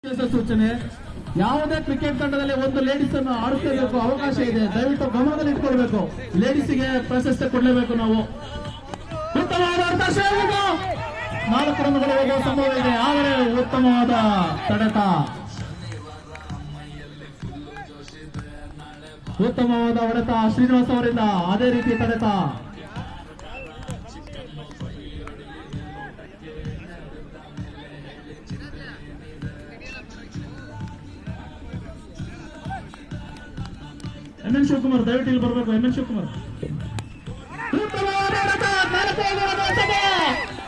ಸೂಚನೆ. ಯಾವುದೇ ಕ್ರಿಕೆಟ್ ತಂಡದಲ್ಲಿ ಒಂದು ಲೇಡೀಸ್ ಅನ್ನು ಆಡಿಸಬೇಕು ಅವಕಾಶ ಇದೆ, ದಯವಿಟ್ಟು ಗಮನದಲ್ಲಿ ಇಟ್ಕೊಳ್ಬೇಕು. ಲೇಡೀಸ್ಗೆ ಪ್ರಶಸ್ತಿ ಕೊಡಲೇಬೇಕು ನಾವು. ಉತ್ತಮವಾದ ನಾಲ್ಕು ರನ್ಗಳು ಹೋಗುವ ಸಂಭವ ಇದೆ, ಆದರೆ ಉತ್ತಮವಾದ ತಡೆತ, ಉತ್ತಮವಾದ ಹೊಡೆತ ಶ್ರೀನಿವಾಸ್ ಅವರಿಂದ. ಅದೇ ರೀತಿ ತಡೆತ ಎನ್ ಶಿವಕುಮಾರ್, ದಯವಿಟ್ಟು ಇಲ್ಲಿ ಬರಬೇಕು. ಎನ್ ಶಿವಕುಮಾರ್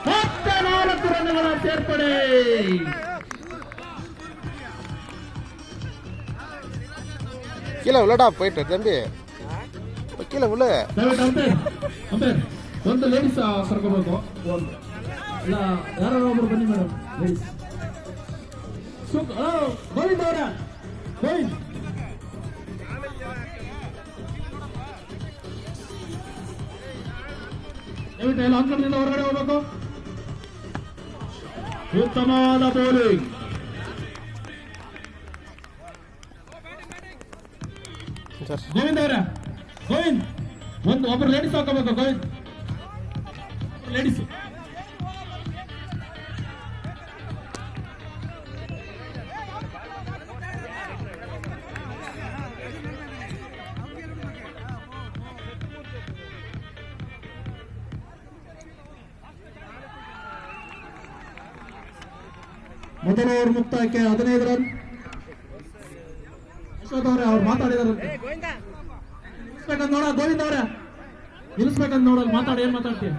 ಮತ್ತೆ 4 ರನ್ಗಳ ಸೇರ್ಪಡೆ. கீழே உள்ளடா போயிட்டு தம்பி, கீழே உள்ள. ದಯವಿಟ್ಟು ಅಂಪೇರ್ ಒಂದು ಲೇಡೀಸ್ ಕರ್ಕೋಬೇಕು. ಇಲ್ಲ ಯಾರು ಒಬ್ರು ಬನ್ನಿ ಮೇಡಮ್. ಲೇಡೀಸ್ ಗೋವಿಂದ್ ಅವರ, ಗೋವಿಂದ್ ದಯವಿಟ್ಟು ಎಲ್ಲ ಅಂಕಣದಿಂದ ಹೊರಗಡೆ ಹೋಗ್ಬೇಕು. ಉತ್ತಮವಾದ ಬೌಲಿಂಗ್. ಗೋವಿಂದ್ ಅವರ, ಗೋವಿಂದ್ ಒಬ್ರು ಲೇಡೀಸ್ ಹಾಕೋಬೇಕು. ಗೋವಿಂದ್ ಲೇಡೀಸ್ ಮೊದಲ ಓವರ್ ಮುಕ್ತಾಯಕ್ಕೆ 15 ರನ್. ಯಶೋಧ್ ಅವರೇ ಅವ್ರು ಮಾತಾಡಿದಾರೆ, ನಿಲ್ಲಿಸ್ಬೇಕಂತ ನೋಡ. ಗೋವಿಂದ್ ಅವರೇ ನಿಲ್ಲಿಸ್ಬೇಕಂತ ನೋಡಲ್, ಮಾತಾಡಿ. ಏನ್ ಮಾತಾಡ್ತೀಯ?